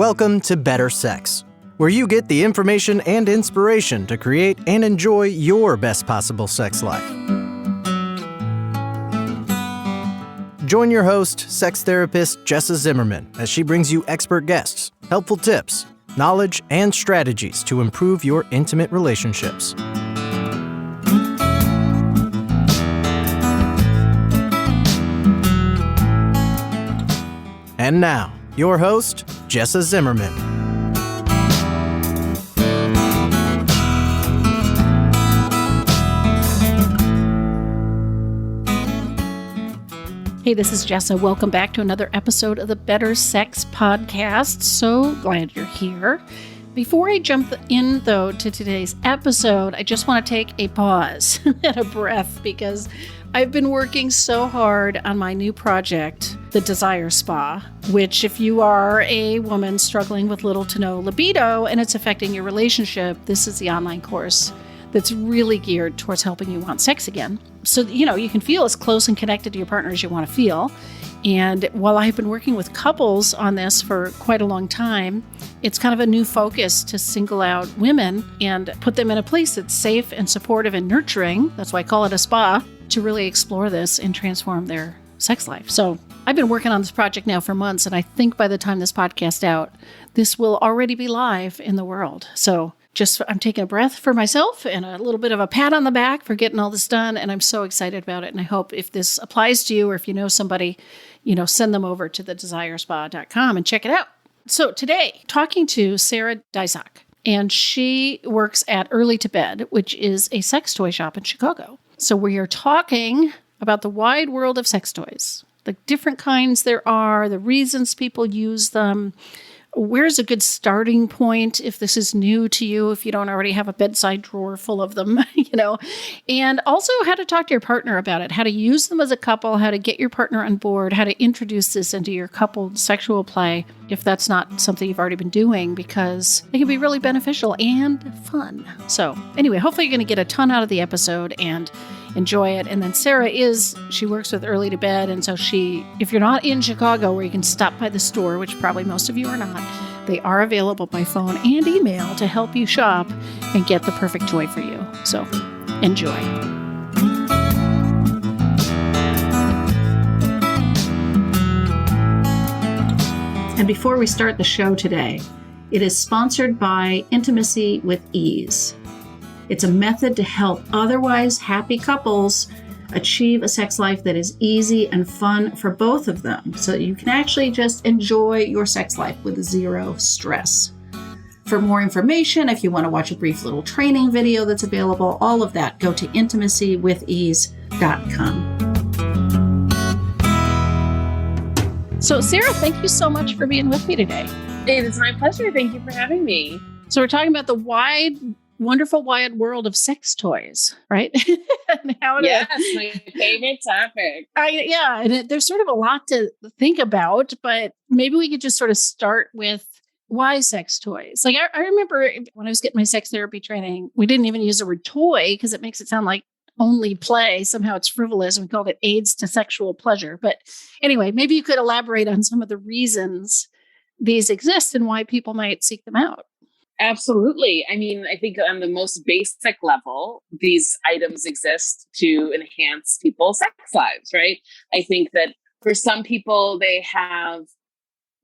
Welcome to Better Sex, where you get the information and inspiration to create and enjoy your best possible sex life. Join your host, sex therapist Jessa Zimmerman, as she brings you expert guests, helpful tips, knowledge, and strategies to improve your intimate relationships. And now, your host, Jessa Zimmerman. Hey, this is Jessa. Welcome back to another episode of the Better Sex Podcast. So glad you're here. Before I jump in, though, to today's episode, I just want to take a pause and a breath because I've been working so hard on my new project, the Desire Spa, which if you are a woman struggling with little to no libido and it's affecting your relationship, this is the online course that's really geared towards helping you want sex again. So, you can feel as close and connected to your partner as you want to feel. And while I've been working with couples on this for quite a long time, it's kind of a new focus to single out women and put them in a place that's safe and supportive and nurturing. That's why I call it a spa, to really explore this and transform their sex life. So I've been working on this project now for months, and I think by the time this podcast out, this will already be live in the world. So I'm taking a breath for myself and a little bit of a pat on the back for getting all this done. And I'm so excited about it. And I hope if this applies to you or if you know somebody, send them over to thedesirespa.com and check it out. So today, talking to Searah Deysach, and she works at Early to Bed, which is a sex toy shop in Chicago. So we are talking about the wide world of sex toys, the different kinds there are, the reasons people use them. Where's a good starting point if this is new to you, if you don't already have a bedside drawer full of them, and also how to talk to your partner about it, how to use them as a couple, how to get your partner on board, how to introduce this into your coupled sexual play if that's not something you've already been doing, because it can be really beneficial and fun. So anyway, hopefully you're going to get a ton out of the episode and enjoy it. And then she works with Early to Bed. And so if you're not in Chicago where you can stop by the store, which probably most of you are not, they are available by phone and email to help you shop and get the perfect toy for you. So enjoy. And before we start the show today, it is sponsored by Intimacy with Ease. It's a method to help otherwise happy couples achieve a sex life that is easy and fun for both of them, so that you can actually just enjoy your sex life with zero stress. For more information, if you want to watch a brief little training video that's available, all of that, go to intimacywithease.com. So, Searah, thank you so much for being with me today. It is my pleasure. Thank you for having me. So we're talking about the wonderful wide world of sex toys, right? Yes, my favorite topic. And there's sort of a lot to think about, but maybe we could just sort of start with why sex toys. Like I remember when I was getting my sex therapy training, we didn't even use the word toy because it makes it sound like only play. Somehow it's frivolous. We called it aids to sexual pleasure. But anyway, maybe you could elaborate on some of the reasons these exist and why people might seek them out. Absolutely. I mean, I think on the most basic level, these items exist to enhance people's sex lives, right? I think that for some people, they have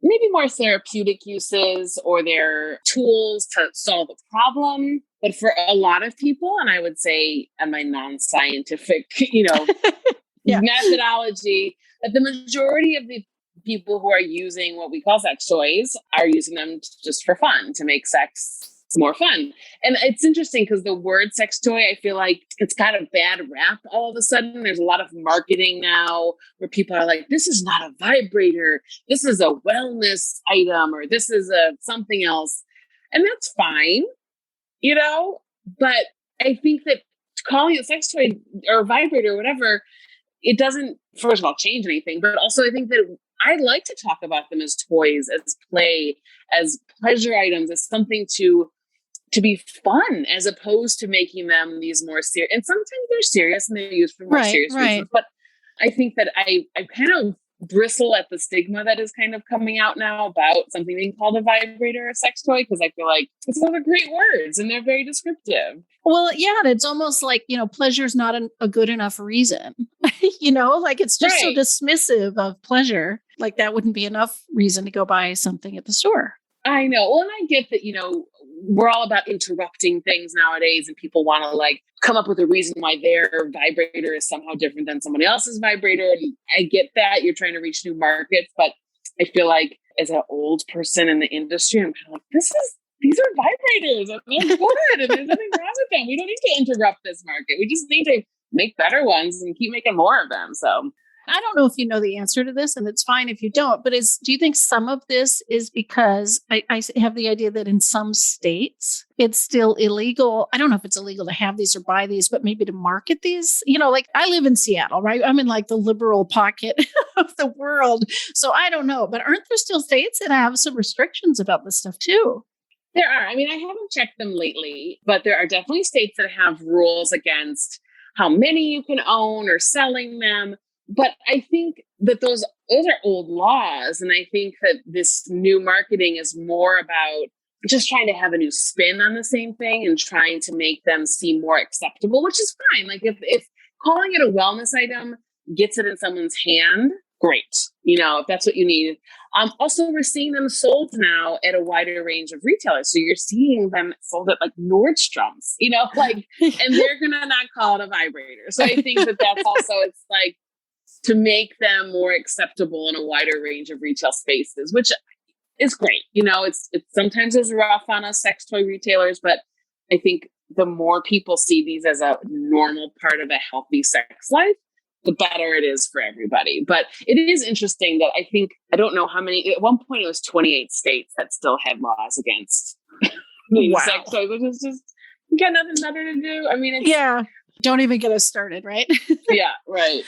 maybe more therapeutic uses or they're tools to solve a problem. But for a lot of people, and I would say on my non-scientific, methodology, that the majority of the people who are using what we call sex toys are using them just for fun, to make sex more fun. And it's interesting because the word sex toy, I feel like it's got a bad rap all of a sudden. There's a lot of marketing now where people are like, this is not a vibrator. This is a wellness item, or this is a something else. And that's fine, but I think that calling it sex toy or vibrator or whatever, it doesn't, first of all, change anything. But also I think that I like to talk about them as toys, as play, as pleasure items, as something to be fun, as opposed to making them these more serious. And sometimes they're serious and they're used for more serious reasons. But I think that I kind of bristle at the stigma that is kind of coming out now about something being called a vibrator or sex toy, because I feel like it's all the great words and they're very descriptive. Well, yeah, and it's almost like, pleasure is not a good enough reason. Like it's just so Right. dismissive of pleasure. Like that wouldn't be enough reason to go buy something at the store. I know. Well, and I get that, we're all about interrupting things nowadays, and people want to like come up with a reason why their vibrator is somehow different than somebody else's vibrator. And I get that you're trying to reach new markets, but I feel like as an old person in the industry, I'm kind of like, these are vibrators and they're good and there's nothing wrong with them. We don't need to interrupt this market. We just need to make better ones and keep making more of them. So I don't know if you know the answer to this, and it's fine if you don't, but do you think some of this is because I have the idea that in some states it's still illegal? I don't know if it's illegal to have these or buy these, but maybe to market these. Like I live in Seattle, right? I'm in like the liberal pocket of the world. So I don't know, but aren't there still states that have some restrictions about this stuff too? there are. I mean, I haven't checked them lately, but there are definitely states that have rules against how many you can own or selling them. But I think that those are old laws. And I think that this new marketing is more about just trying to have a new spin on the same thing and trying to make them seem more acceptable, which is fine. Like if calling it a wellness item gets it in someone's hand, great. If that's what you need. Also, we're seeing them sold now at a wider range of retailers. So you're seeing them sold at like Nordstrom's, and they're going to not call it a vibrator. So I think that that's also, it's like to make them more acceptable in a wider range of retail spaces, which is great. It's sometimes it's rough on us sex toy retailers, but I think the more people see these as a normal part of a healthy sex life, the better it is for everybody. But it is interesting that I don't know how many, at one point it was 28 states that still had laws against sex toys, which is just, you got nothing better to do. I mean, yeah, don't even get us started, right? Yeah, right.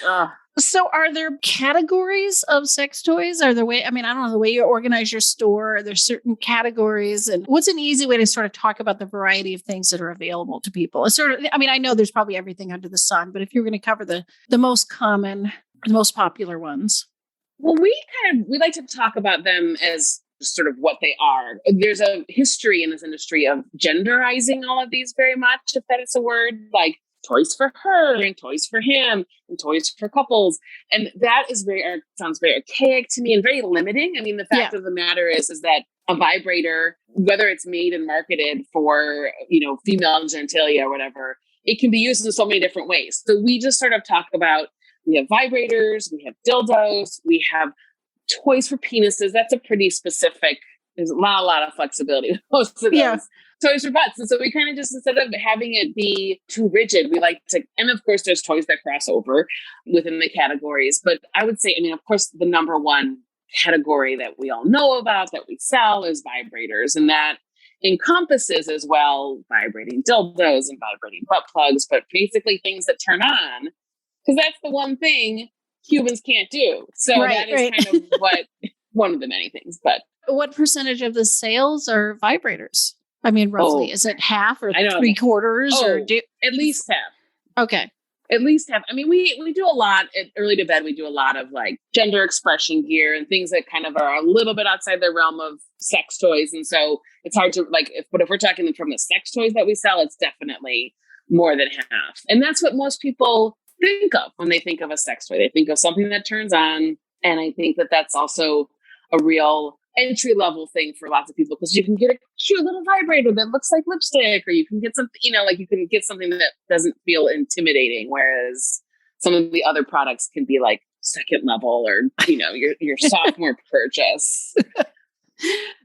So are there categories of sex toys? Are there I don't know, the way you organize your store, are there certain categories? And what's an easy way to sort of talk about the variety of things that are available to people? I know there's probably everything under the sun, but if you're going to cover the most common, the most popular ones. Well, we like to talk about them as sort of what they are. There's a history in this industry of genderizing all of these very much, if that is a word, like toys for her and toys for him and toys for couples. And that is sounds very archaic to me and very limiting. I mean, the fact of the matter is that a vibrator, whether it's made and marketed for, female genitalia or whatever, it can be used in so many different ways. So we just sort of talk about, we have vibrators, we have dildos, we have toys for penises. That's a pretty specific, there's not a lot of flexibility with most of those. Yeah. Toys for butts. And so we kind of just, instead of having it be too rigid, we like to, and of course there's toys that cross over within the categories. But I would say, of course, the number one category that we all know about that we sell is vibrators. And that encompasses as well vibrating dildos and vibrating butt plugs, but basically things that turn on, because that's the one thing humans can't do. So that is kind of one of the many things. But what percentage of the sales are vibrators? I mean, roughly, is it half or 3/4 or at least half? Okay. At least half. I mean, we do a lot at Early to Bed. We do a lot of like gender expression gear and things that kind of are a little bit outside the realm of sex toys. And so it's hard to but if we're talking from the sex toys that we sell, it's definitely more than half. And that's what most people think of when they think of a sex toy. They think of something that turns on. And I think that that's also a real entry level thing for lots of people, because you can get a cute little vibrator that looks like lipstick, or you can get something, you can get something that doesn't feel intimidating. Whereas some of the other products can be like second level or, your sophomore purchase.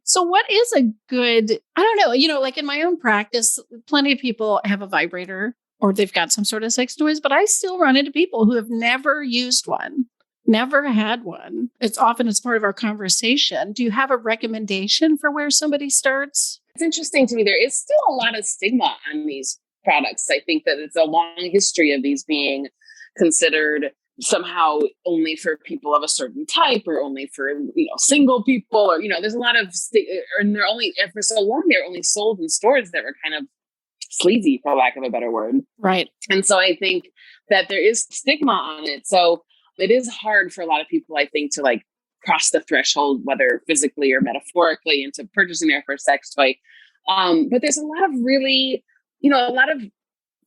So what is a good, I don't know, like in my own practice, plenty of people have a vibrator or they've got some sort of sex toys, but I still run into people who have never used one. Never had one. It's often as part of our conversation. Do you have a recommendation for where somebody starts? It's interesting to me. There is still a lot of stigma on these products. I think that it's a long history of these being considered somehow only for people of a certain type, or only for, single people, or, there's a lot of, and they're only, for so long, they're only sold in stores that were kind of sleazy, for lack of a better word. Right. And so I think that there is stigma on it. So it is hard for a lot of people, I think, to like cross the threshold, whether physically or metaphorically, into purchasing their first sex toy. But there's a lot of really, a lot of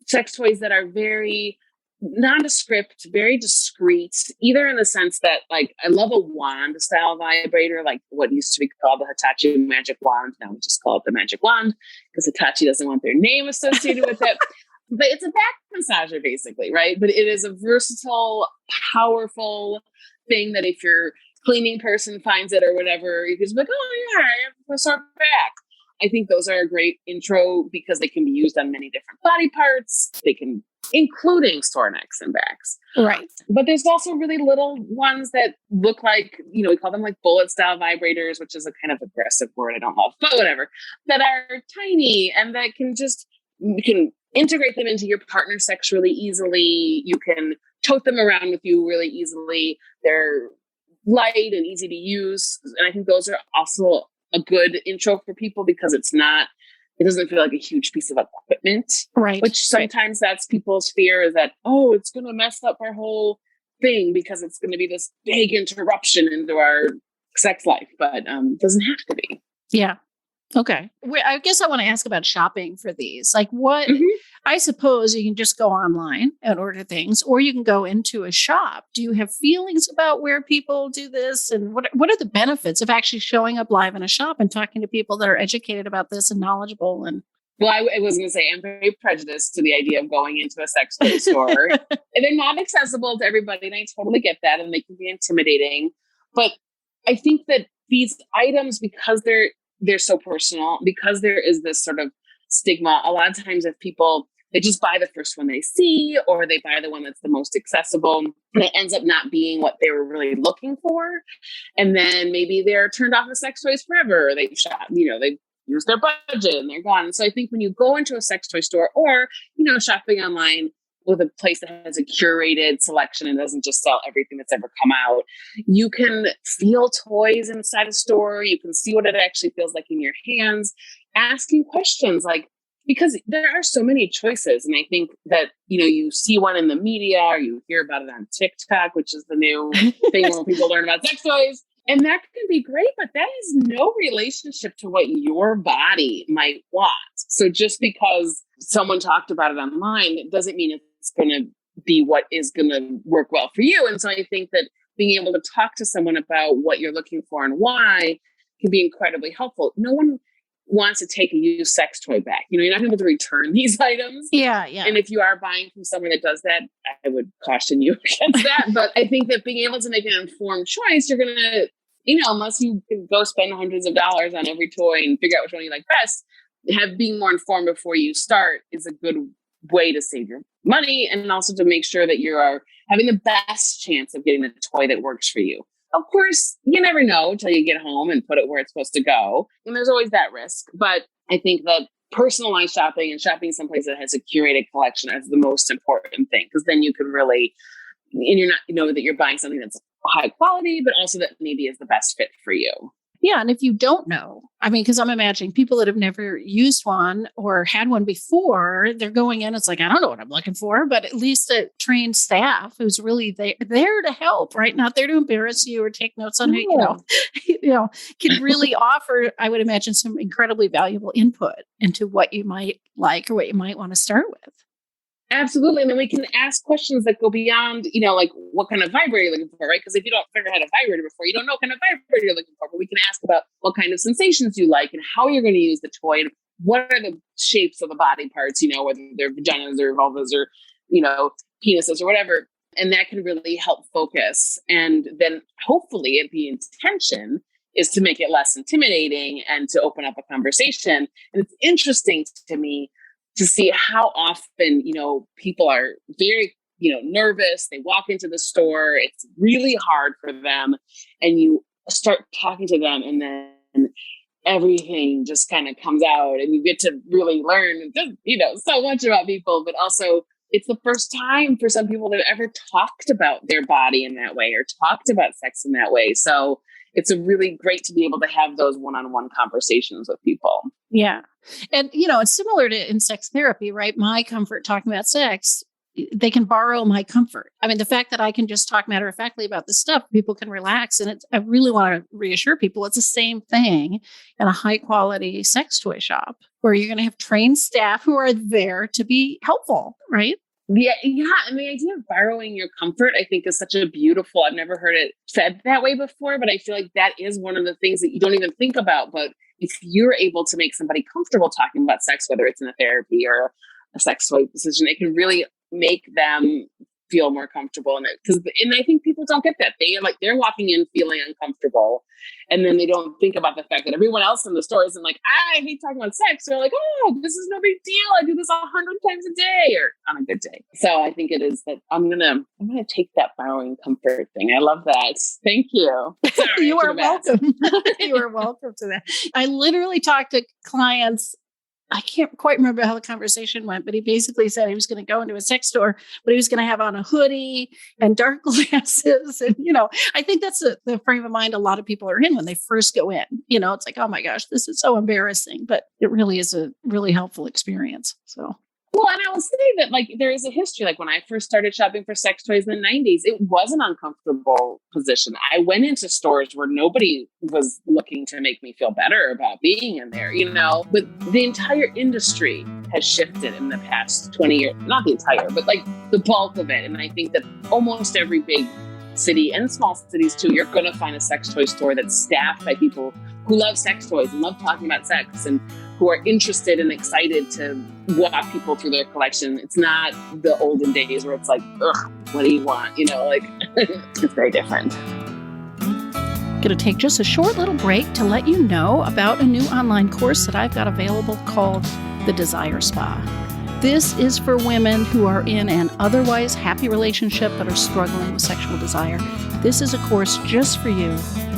sex toys that are very nondescript, very discreet, either in the sense that, like, I love a wand style vibrator, like what used to be called the Hitachi magic wand. Now we just call it the magic wand because Hitachi doesn't want their name associated with it. But it's a back massager, basically, right? But it is a versatile, powerful thing that if your cleaning person finds it or whatever, you can just be like, oh yeah, I have a sore back. I think those are a great intro because they can be used on many different body parts. They can, including sore necks and backs. Right. But there's also really little ones that look like, we call them like bullet style vibrators, which is a kind of aggressive word I don't love, but whatever, that are tiny and that you can integrate them into your partner sex really easily. You can tote them around with you really easily. They're light and easy to use. And I think those are also a good intro for people because it doesn't feel like a huge piece of equipment. Right. Which sometimes that's people's fear, is that, oh, it's going to mess up our whole thing because it's going to be this big interruption into our sex life. But it doesn't have to be. Yeah. Okay. I guess I want to ask about shopping for these. Like what, I suppose you can just go online and order things, or you can go into a shop. Do you have feelings about where people do this? And what are the benefits of actually showing up live in a shop and talking to people that are educated about this and knowledgeable? And well, I was going to say, I'm very prejudiced to the idea of going into a sex toy store. And they're not accessible to everybody. And I totally get that. And they can be intimidating. But I think that these items, because they're so personal, because there is this sort of stigma, a lot of times if people, they just buy the first one they see, or they buy the one that's the most accessible, and it ends up not being what they were really looking for. And then maybe they're turned off of sex toys forever. They've they've used their budget and they're gone. And so I think when you go into a sex toy store or, shopping online with a place that has a curated selection and doesn't just sell everything that's ever come out, you can feel toys inside a store. You can see what it actually feels like in your hands, asking questions because there are so many choices. And I think that, you see one in the media or you hear about it on TikTok, which is the new thing where people learn about sex toys. And that can be great, but that has no relationship to what your body might want. So just because someone talked about it online, it doesn't mean it's going to be what is going to work well for you. And so I think that being able to talk to someone about what you're looking for and why can be incredibly helpful. No one wants to take a used sex toy back. You're not able to return these items. Yeah. And if you are buying from someone that does that, I would caution you against that. But I think that being able to make an informed choice, you're going to, unless you can go spend hundreds of dollars on every toy and figure out which one you like best, being more informed before you start is a good way to save your money and also to make sure that you are having the best chance of getting the toy that works for you. Of course, you never know until you get home and put it where it's supposed to go. And there's always that risk. But I think that personalized shopping and shopping someplace that has a curated collection is the most important thing, because then you can really, and you're not, that you're buying something that's high quality, but also that maybe is the best fit for you. Yeah. And if you don't know, because I'm imagining people that have never used one or had one before, they're going in, it's like, I don't know what I'm looking for, but at least a trained staff who's really there to help, right? Not there to embarrass you or take notes on who, can really offer, I would imagine, some incredibly valuable input into what you might like or what you might want to start with. Absolutely. And then we can ask questions that go beyond, like what kind of vibrator you're looking for, right? Because if you don't figure out a vibrator before, you don't know what kind of vibrator you're looking for. But we can ask about what kind of sensations you like and how you're going to use the toy and what are the shapes of the body parts, whether they're vaginas or vulvas or, penises or whatever. And that can really help focus. And then hopefully the intention is to make it less intimidating and to open up a conversation. And it's interesting to me to see how often, people are very, nervous. They walk into the store. It's really hard for them. And you start talking to them and then everything just kind of comes out and you get to really learn, so much about people. But also it's the first time for some people that have ever talked about their body in that way or talked about sex in that way. So it's a really great to be able to have those one-on-one conversations with people. Yeah. And, it's similar to in sex therapy, right? My comfort talking about sex they can borrow my comfort. I mean, the fact that I can just talk matter-of-factly about this stuff, people can relax. And I really want to reassure people it's the same thing in a high-quality sex toy shop where you're going to have trained staff who are there to be helpful, right? Yeah. And the idea of borrowing your comfort, I think, is such a beautiful, I've never heard it said that way before, but I feel like that is one of the things that you don't even think about. But if you're able to make somebody comfortable talking about sex, whether it's in a therapy or a sex toy position, it can really make them feel more comfortable in it. And I think people don't get that. They're walking in feeling uncomfortable, and then they don't think about the fact that everyone else in the store isn't like, I hate talking about sex. They're like, oh, this is no big deal. I do this 100 times a day or on a good day. So I think it is that I'm gonna take that borrowing comfort thing. I love that. Thank you. Sorry, You are welcome. You are welcome to that. I literally talked to clients. I can't quite remember how the conversation went, but he basically said he was going to go into a sex store, but he was going to have on a hoodie and dark glasses. And, I think that's the frame of mind a lot of people are in when they first go in. It's like, oh my gosh, this is so embarrassing, but it really is a really helpful experience. So. Well, and I will say that there is a history. When I first started shopping for sex toys in the 90s, it was an uncomfortable position. I went into stores where nobody was looking to make me feel better about being in there, but the entire industry has shifted in the past 20 years, not the entire, but the bulk of it. And I think that almost every big city and small cities too, you're going to find a sex toy store that's staffed by people who love sex toys and love talking about sex and who are interested and excited to walk people through their collection. It's not the olden days where it's like, ugh, what do you want? It's very different. Going to take just a short little break to let you know about a new online course that I've got available called The Desire Spa. This is for women who are in an otherwise happy relationship but are struggling with sexual desire. This is a course just for you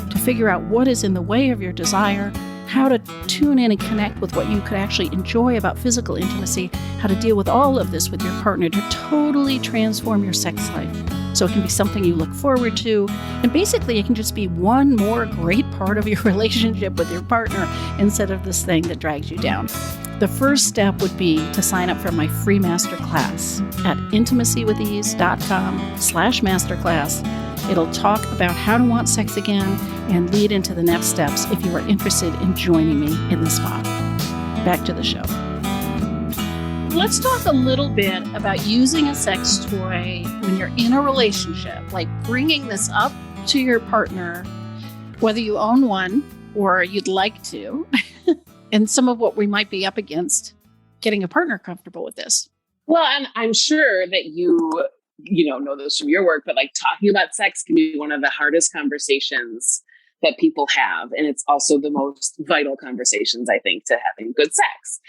to figure out what is in the way of your desire, how to tune in and connect with what you could actually enjoy about physical intimacy, how to deal with all of this with your partner to totally transform your sex life. So it can be something you look forward to. And basically, it can just be one more great part of your relationship with your partner instead of this thing that drags you down. The first step would be to sign up for my free masterclass at intimacywithease.com/masterclass. It'll talk about how to want sex again and lead into the next steps if you are interested in joining me in the spa. Back to the show. Let's talk a little bit about using a sex toy when you're in a relationship, like bringing this up to your partner, whether you own one or you'd like to, and some of what we might be up against getting a partner comfortable with this. Well, and I'm sure that you know this from your work, but talking about sex can be one of the hardest conversations that people have. And it's also the most vital conversations, I think, to having good sex.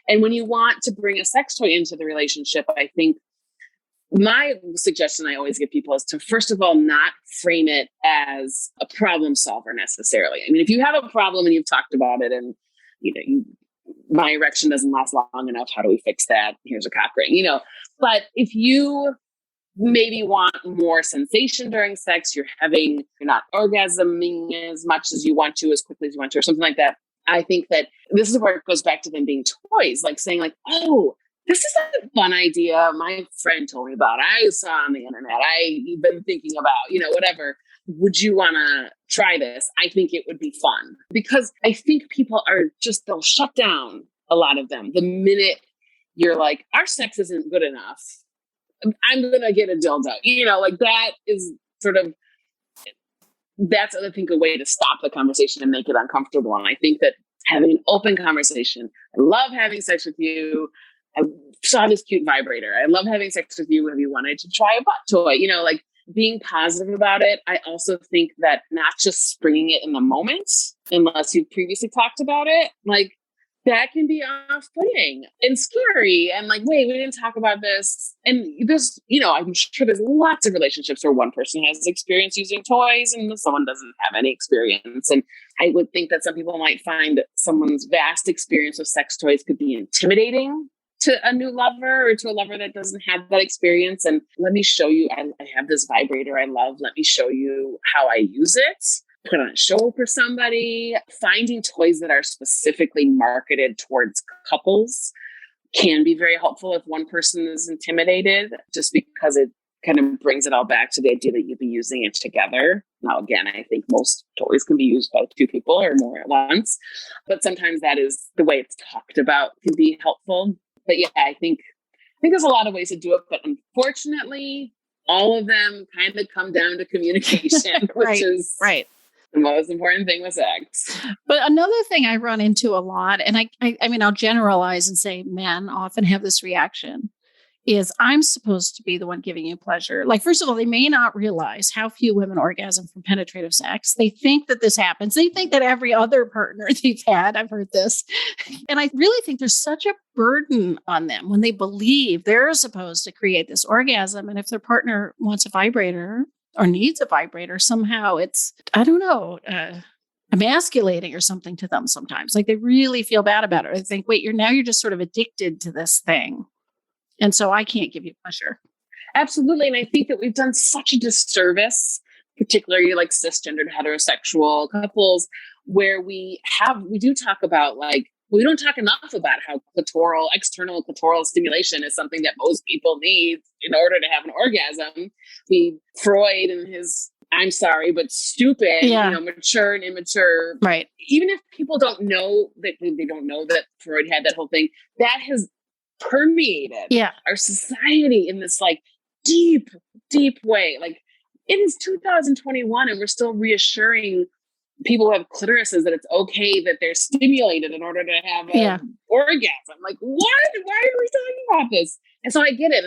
And when you want to bring a sex toy into the relationship, I think my suggestion I always give people is to, first of all, not frame it as a problem solver necessarily. I mean, if you have a problem and you've talked about it and, my erection doesn't last long enough, how do we fix that? Here's a cock ring, But if you maybe want more sensation during sex, you're not orgasming as much as you want to, as quickly as you want to, or something like that. I think that this is where it goes back to them being toys, saying oh, this is a fun idea my friend told me about, I saw on the internet, I've been thinking about, whatever. Would you want to try this? I think it would be fun, because I think people they'll shut down, a lot of them, the minute you're like, our sex isn't good enough, I'm going to get a dildo. That is that's, I think, a way to stop the conversation and make it uncomfortable. And I think that having an open conversation, I love having sex with you. I saw this cute vibrator. I love having sex with you. Have you wanted to try a butt toy? Being positive about it. I also think that not just springing it in the moment, unless you've previously talked about it, that can be off-putting and scary. And wait, we didn't talk about this. And there's, I'm sure there's lots of relationships where one person has experience using toys and someone doesn't have any experience. And I would think that some people might find someone's vast experience with sex toys could be intimidating to a new lover or to a lover that doesn't have that experience. And let me show you, I have this vibrator I love. Let me show you how I use it. Put on a show for somebody. Finding toys that are specifically marketed towards couples can be very helpful if one person is intimidated, just because it kind of brings it all back to the idea that you'll be using it together. Now, again, I think most toys can be used by two people or more at once, but sometimes that is the way it's talked about can be helpful. But yeah, I think there's a lot of ways to do it, but unfortunately, all of them kind of come down to communication, which is right. the most important thing with sex. But another thing I run into a lot, and I mean, I'll generalize and say men often have this reaction, is I'm supposed to be the one giving you pleasure. Like, first of all, they may not realize how few women orgasm from penetrative sex. They think that this happens. They think that every other partner they've had, I've heard this. And I really think there's such a burden on them when they believe they're supposed to create this orgasm. And if their partner wants a vibrator or needs a vibrator, somehow it's, I don't know, emasculating or something to them sometimes. Like, they really feel bad about it. They think, wait, you're just sort of addicted to this thing. And so I can't give you pleasure. Absolutely. And I think that we've done such a disservice, particularly like cisgendered heterosexual couples, where we do talk about, like, we don't talk enough about how external clitoral stimulation is something that most people need in order to have an orgasm. Freud and his, I'm sorry, but stupid, mature and immature. Right. Even if people don't know that, they don't know that Freud had that whole thing, that has permeated our society in this like deep way. Like, it is 2021 and we're still reassuring people who have clitorises that it's okay that they're stimulated in order to have an orgasm. Like, what? Why are we talking about this? And so I get it.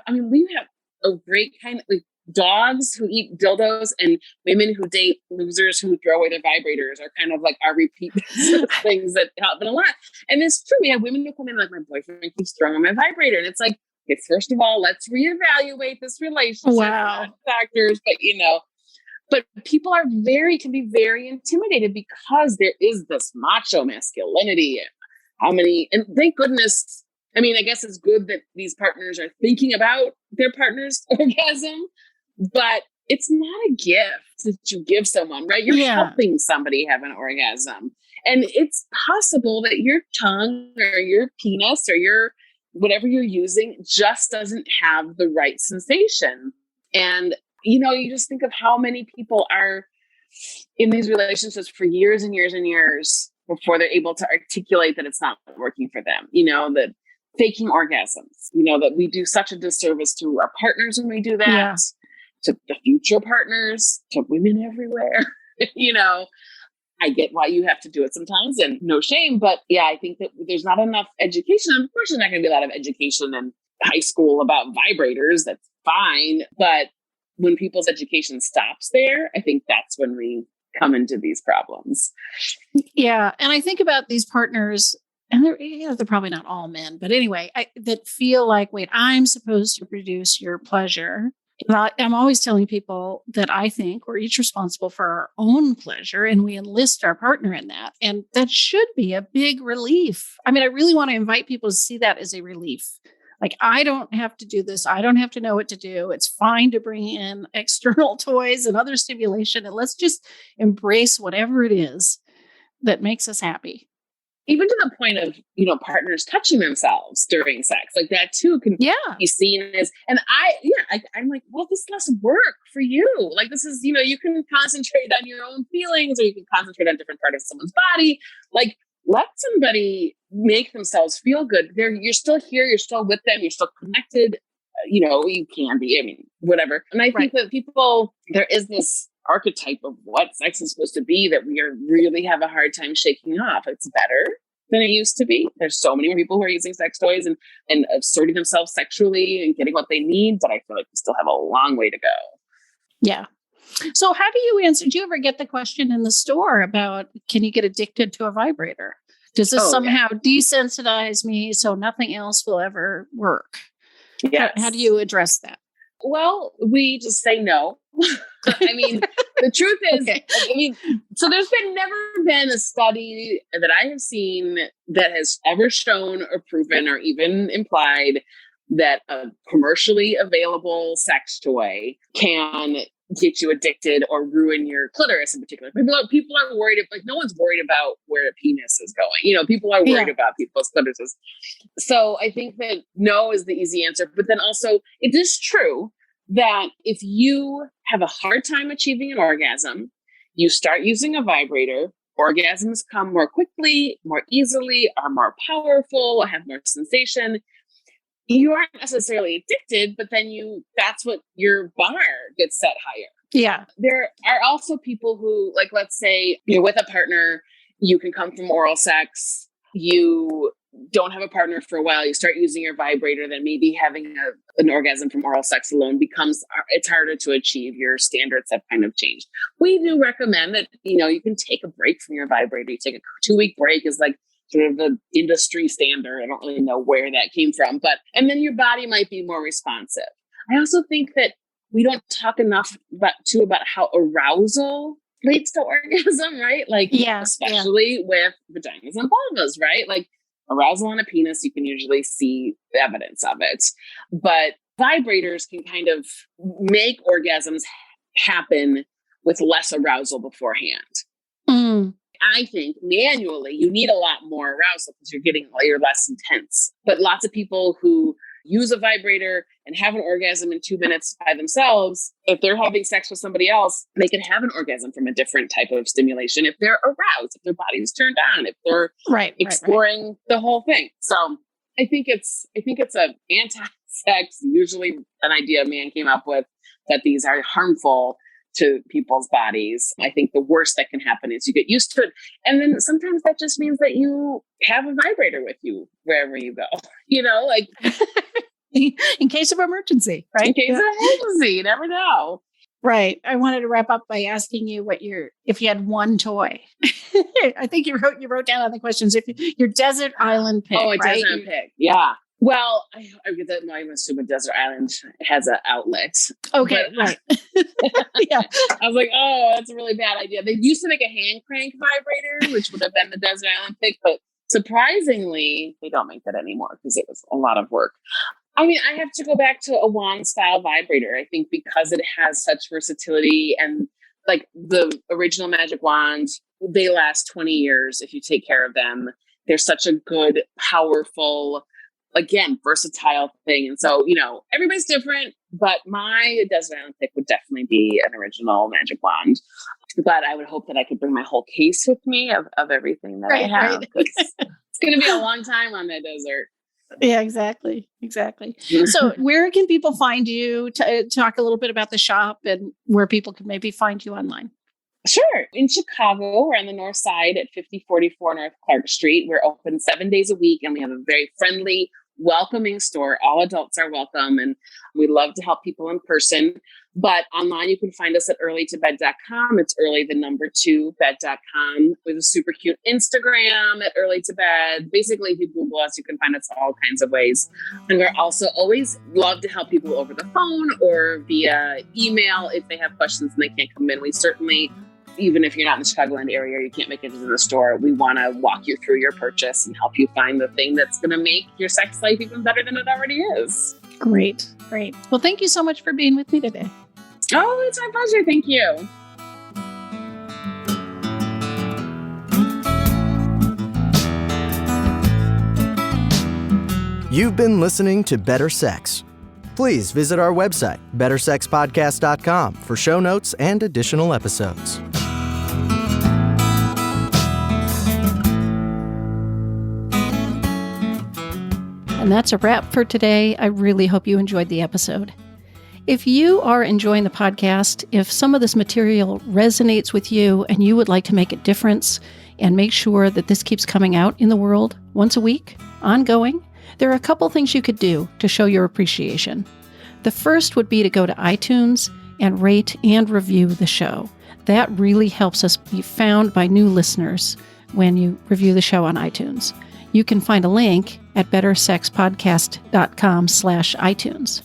And we have a great kind of like dogs who eat dildos and women who date losers who throw away their vibrators are kind of like our repeat things that happen a lot. And it's true. We have women who come in like, my boyfriend keeps throwing on my vibrator. And it's like, okay, first of all, let's reevaluate this relationship. Wow. Factors, but people can be very intimidated because there is this macho masculinity and thank goodness. I mean, I guess it's good that these partners are thinking about their partner's orgasm, but it's not a gift that you give someone, right? You're helping somebody have an orgasm. And it's possible that your tongue or your penis or your whatever you're using just doesn't have the right sensation. And, you just think of how many people are in these relationships for years and years and years before they're able to articulate that it's not working for them, that faking orgasms, that we do such a disservice to our partners when we do that, to the future partners, to women everywhere. I get why you have to do it sometimes and no shame, but I think that there's not enough education. Of course, there's not going to be a lot of education in high school about vibrators. That's fine. But when people's education stops there, I think that's when we come into these problems. Yeah. And I think about these partners, and they're probably not all men, but anyway, that feel like, wait, I'm supposed to produce your pleasure. And I'm always telling people that I think we're each responsible for our own pleasure and we enlist our partner in that. And that should be a big relief. I mean, I really want to invite people to see that as a relief. Like, I don't have to do this. I don't have to know what to do. It's fine to bring in external toys and other stimulation. And let's just embrace whatever it is that makes us happy. Even to the point of, partners touching themselves during sex, like that too can be seen as, and I'm like, well, this doesn't work for you. Like, this is, you can concentrate on your own feelings or you can concentrate on different part of someone's body. Like, let somebody make themselves feel good. You're still here. You're still with them. You're still connected. You can be, whatever. And I think that there is this archetype of what sex is supposed to be that we really have a hard time shaking off. It's better than it used to be. There's so many more people who are using sex toys and asserting themselves sexually and getting what they need, but I feel like we still have a long way to go. Yeah. So how do you answer? Do you ever get the question in the store about, can you get addicted to a vibrator? Does this somehow desensitize me so nothing else will ever work? Yes. How do you address that? Well, we just say no. I mean, the truth is, so there's never been a study that I have seen that has ever shown or proven or even implied that a commercially available sex toy can get you addicted or ruin your clitoris in particular. People are worried, like no one's worried about where a penis is going. People are worried about people's clitorises. So I think that no is the easy answer. But then also it is true that if you have a hard time achieving an orgasm, you start using a vibrator, orgasms come more quickly, more easily, are more powerful, have more sensation. You aren't necessarily addicted, but then that's what your bar gets set higher. Yeah. There are also people who, like, let's say you're with a partner, you can come from oral sex, you don't have a partner for a while, you start using your vibrator, then maybe having an orgasm from oral sex alone it's harder to achieve. Your standards have kind of changed. We do recommend that, you can take a break from your vibrator. You take a 2-week break is like sort of the industry standard. I don't really know where that came from, and then your body might be more responsive. I also think that we don't talk enough about how arousal leads to orgasm, right? Like, especially with vaginas and vulvas, right? Like arousal on a penis, you can usually see evidence of it, but vibrators can kind of make orgasms happen with less arousal beforehand. I think manually you need a lot more arousal because you're less intense. But lots of people who use a vibrator and have an orgasm in 2 minutes by themselves, if they're having sex with somebody else, they can have an orgasm from a different type of stimulation if they're aroused, if their body's turned on, if they're exploring the whole thing. So I think it's an anti-sex, usually an idea a man came up with, that these are harmful to people's bodies. I think the worst that can happen is you get used to it. And then sometimes that just means that you have a vibrator with you wherever you go, like in case of emergency, right? In case of emergency, you never know. Right. I wanted to wrap up by asking you if you had one toy. I think you wrote down on the questions, if your desert island pick. Oh, a right? desert pick. Yeah. Well, I assume a desert island has an outlet. Okay, right. Yeah. I was like, oh, that's a really bad idea. They used to make a hand crank vibrator, which would have been the desert island pick, but surprisingly, they don't make that anymore because it was a lot of work. I mean, I have to go back to a wand style vibrator. I think because it has such versatility, and like the original magic wands, they last 20 years if you take care of them. They're such a good, powerful, again, versatile thing. And so, everybody's different, but my desert island pick would definitely be an original magic wand. But I would hope that I could bring my whole case with me of everything that I have. Right. It's going to be a long time on the desert. Yeah, exactly. So where can people find you to talk a little bit about the shop and where people can maybe find you online? Sure. In Chicago, we're on the north side at 5044 North Clark Street. We're open 7 days a week, and we have a very friendly, welcoming store. All adults are welcome, and we love to help people in person. But online, you can find us at earlytobed.com. It's early2bed.com. We have a super cute Instagram at earlytobed. Basically, if you Google us, you can find us all kinds of ways. And we're also always love to help people over the phone or via email if they have questions and they can't come in. We certainly, even if you're not in the Chicagoland area or you can't make it to the store, we want to walk you through your purchase and help you find the thing that's going to make your sex life even better than it already is. Great. Well, thank you so much for being with me today. Oh, it's my pleasure. Thank you. You've been listening to Better Sex. Please visit our website, bettersexpodcast.com, for show notes and additional episodes. And that's a wrap for today. I really hope you enjoyed the episode. If you are enjoying the podcast, if some of this material resonates with you and you would like to make a difference and make sure that this keeps coming out in the world once a week, ongoing, there are a couple things you could do to show your appreciation. The first would be to go to iTunes and rate and review the show. That really helps us be found by new listeners when you review the show on iTunes. You can find a link at bettersexpodcast.com/iTunes.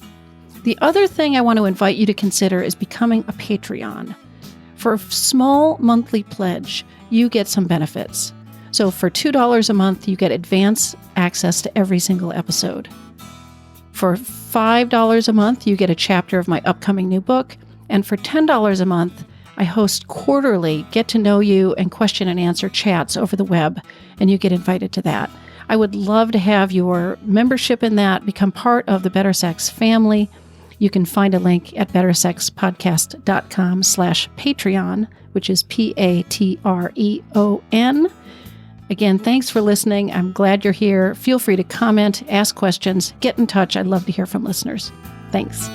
The other thing I want to invite you to consider is becoming a Patreon. For a small monthly pledge, you get some benefits. So for $2 a month, you get advance access to every single episode. For $5 a month, you get a chapter of my upcoming new book. And for $10 a month, I host quarterly get-to-know-you and question and answer chats over the web, and you get invited to that. I would love to have your membership in that, become part of the Better Sex family. You can find a link at bettersexpodcast.com/Patreon, which is Patreon. Again, thanks for listening. I'm glad you're here. Feel free to comment, ask questions, get in touch. I'd love to hear from listeners. Thanks.